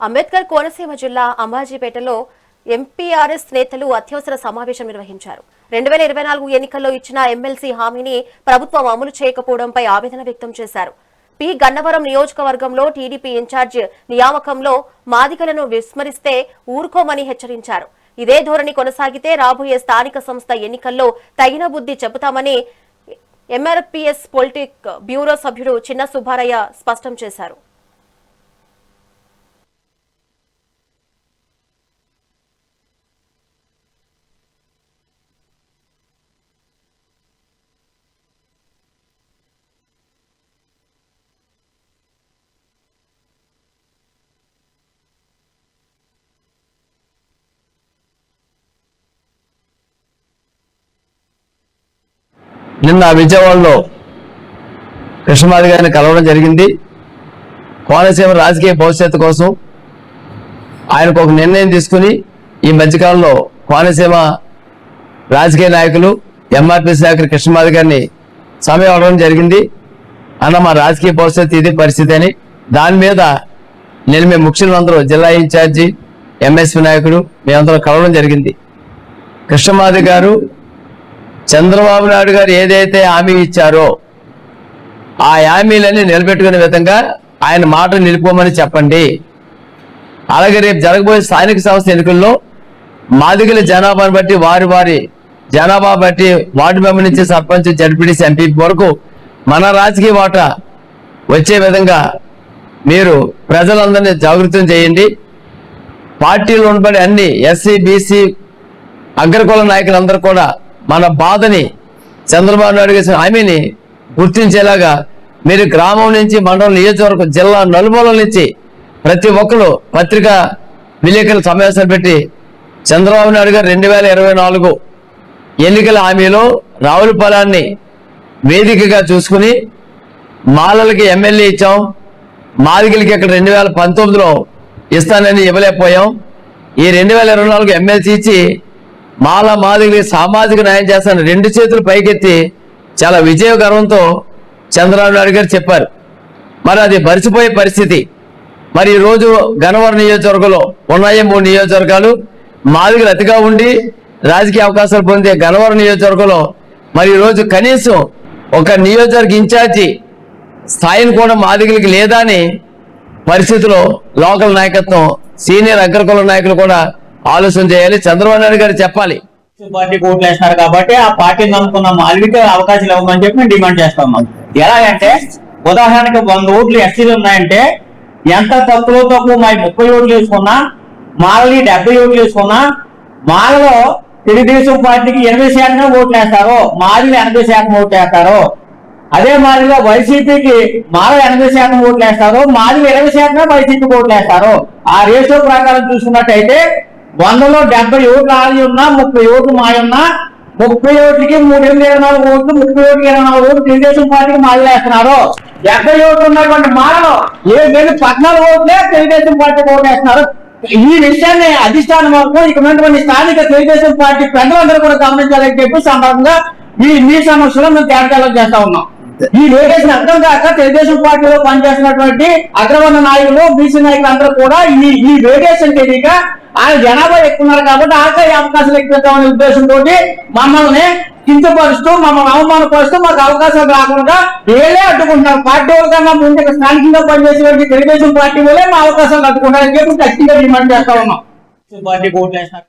అంబేద్కర్ కోనసీమ జిల్లా అంబాజీపేటలో ఎంపీఆర్ఎస్ నేతలు అత్యవసర సమావేశం నిర్వహించారు. 2024 ఎన్నికల్లో ఇచ్చిన ఎమ్మెల్సీ హామీని ప్రభుత్వం అమలు చేయకపోవడంపై ఆవేదన వ్యక్తం చేశారు. పి గన్నవరం నియోజకవర్గంలో టీడీపీ ఇన్ఛార్జ్ నియామకంలో మాదిగలను విస్మరిస్తే ఊరుకోమని హెచ్చరించారు. ఇదే ధోరణి కొనసాగితే రాబోయే స్థానిక సంస్థ ఎన్నికల్లో తగిన బుద్ధి చెబుతామని ఎంఆర్పీఎస్ పొలిటిక్ బ్యూరో సభ్యుడు చిన్న సుబ్బారయ్య స్పష్టం చేశారు. నిన్న విజయవాడలో కృష్ణమాది గారిని కలవడం జరిగింది. కోనసీమ రాజకీయ భవిష్యత్తు కోసం ఆయనకు ఒక నిర్ణయం తీసుకుని ఈ మధ్యకాలంలో కోనసీమ రాజకీయ నాయకులు ఎంఆర్పీఎస్ నాయకులు కృష్ణమాది గారిని సమయం అడగడం జరిగింది. అన్న మా రాజకీయ భవిష్యత్తు ఇది పరిస్థితి అని. దాని మీద నేను మేము ముఖ్యులందరూ జిల్లా ఇన్ఛార్జి ఎంఎస్పీ నాయకుడు మేమందరం కలవడం జరిగింది. కృష్ణమాది గారు చంద్రబాబు నాయుడు గారు ఏదైతే హామీ ఇచ్చారో ఆ హామీలన్నీ నిలబెట్టుకునే విధంగా ఆయన మాట నిలుపుకోమని చెప్పండి. అలాగే రేపు జరగబోయే స్థానిక సంస్థ ఎన్నికల్లో మాదిగల జనాభాను బట్టి వారి జనాభా బట్టి వార్డు మెంబర్ నుంచి సర్పంచ్ జడ్పీటీసీ ఎంపీ వరకు మన రాజకీయ వాటా వచ్చే విధంగా మీరు ప్రజలందరినీ జాగృతం చేయండి. పార్టీలు ఉండబడి అన్ని ఎస్సీ బీసీ అగ్రకుల నాయకులందరూ కూడా మన బాధని చంద్రబాబు నాయుడు గారి హామీని గుర్తించేలాగా మీరు గ్రామం నుంచి మండలం నియోజకవర్గం జిల్లా నలుమూలల నుంచి ప్రతి ఒక్కరు పత్రికా విలేకరుల సమావేశాలు పెట్టి చంద్రబాబు నాయుడు గారు 2024 ఎన్నికల హామీలో రావులపాలెన్ని వేదికగా చూసుకుని మాలలకి ఎమ్మెల్యే ఇచ్చాం, మాదిగలకి ఇక్కడ 2019లో ఇస్తానని ఇవ్వలేకపోయాం. ఈ 2024 ఎమ్మెల్సీ ఇచ్చి మాల మాదిగలకి సామాజిక న్యాయం చేస్తానని 2 చేతులు పైకెత్తి చాలా విజయ గర్వంతో చంద్రబాబు నాయుడు గారు చెప్పారు. మరి అది మరిచిపోయే పరిస్థితి. మరి ఈరోజు గన్నవరం నియోజకవర్గంలో ఉన్నాయే 3 నియోజకవర్గాలు మాదిగలు అతిగా ఉండి రాజకీయ అవకాశాలు పొందే గన్నవరం నియోజకవర్గంలో మరి ఈరోజు కనీసం ఒక నియోజకవర్గ ఇన్ఛార్జి స్థాయిని కూడా మాదిగలకి లేదా అని పరిస్థితిలో లోకల్ నాయకత్వం సీనియర్ అగ్రకుల నాయకులు కూడా ఆలోచన చేయాలి. చంద్రబాబు నాయుడు గారు చెప్పాలి. పార్టీకి ఓట్లు వేస్తున్నారు కాబట్టి ఆ పార్టీని నమ్ముకున్న మాదిరికి అవకాశాలు ఇవ్వమని చెప్పి మేము డిమాండ్ చేస్తాం. ఎలాగంటే ఉదాహరణకి 100 ఓట్లు ఎస్సీలు ఉన్నాయంటే ఎంత తక్కువ మా 30 ఓట్లు వేసుకున్నా, మాలని 70 ఓట్లు వేసుకున్నా, మాలలో తెలుగుదేశం పార్టీకి 80% ఓట్లు వేస్తారు, మాదిలు 80% ఓట్లు వేస్తారు. అదే మాదిరిగా వైసీపీకి మాలో 80% ఓట్లు వేస్తారు, మాదిలు 20% వైసీపీకి ఓట్లు వేస్తారు. ఆ రేషియో ప్రకారం చూసుకున్నట్టయితే 100లో 70 ఓట్లు ఆగి ఉన్నా, 30 ఓట్లు మాయున్నా, 30 ఓట్లకి 324 ఓట్లు, 30 ఓట్లకి 24 ఓట్లు తెలుగుదేశం పార్టీకి మాదిలు వేస్తున్నారు. 70 ఓట్లు ఉన్నటువంటి మాలలో 14 ఓట్లే తెలుగుదేశం పార్టీకి ఓట్లు వేస్తున్నారు. ఈ విషయాన్ని అధిష్టానం వరకు ఇక్కడ స్థానిక తెలుగుదేశం పార్టీ ప్రజలందరూ కూడా గమనించాలని చెప్పి సందర్భంగా మీ సమస్యలో మేము తేడాలు చేస్తా ఉన్నాం. ఈ వేరియేషన్ అర్థం కాక తెలుగుదేశం పార్టీలో పనిచేస్తున్నటువంటి అగ్రవర్ణ నాయకులు బీసీ నాయకులు అందరూ కూడా ఈ వేరియేషన్ తెలియక ఆయన జనాభా ఎక్కువ ఉన్నారు కాబట్టి ఆఖరి అవకాశాలు ఎక్కువ ఉద్దేశంతో మమ్మల్ని కించపరుస్తూ మమ్మల్ని అవమానపరుస్తూ మాకు అవకాశాలు రాకుండా వీళ్ళే అడ్డుకుంటున్నారు. పార్టీ వాళ్ళకన్నా ముందు స్థానికంగా పనిచేసేటువంటి తెలుగుదేశం పార్టీ వాళ్ళే మా అవకాశాలు అడ్డుకుంటారని చెప్పి ఖచ్చితంగా డిమాండ్ చేస్తా ఉన్నాం. పార్టీ ఓట్లు వేసినారు.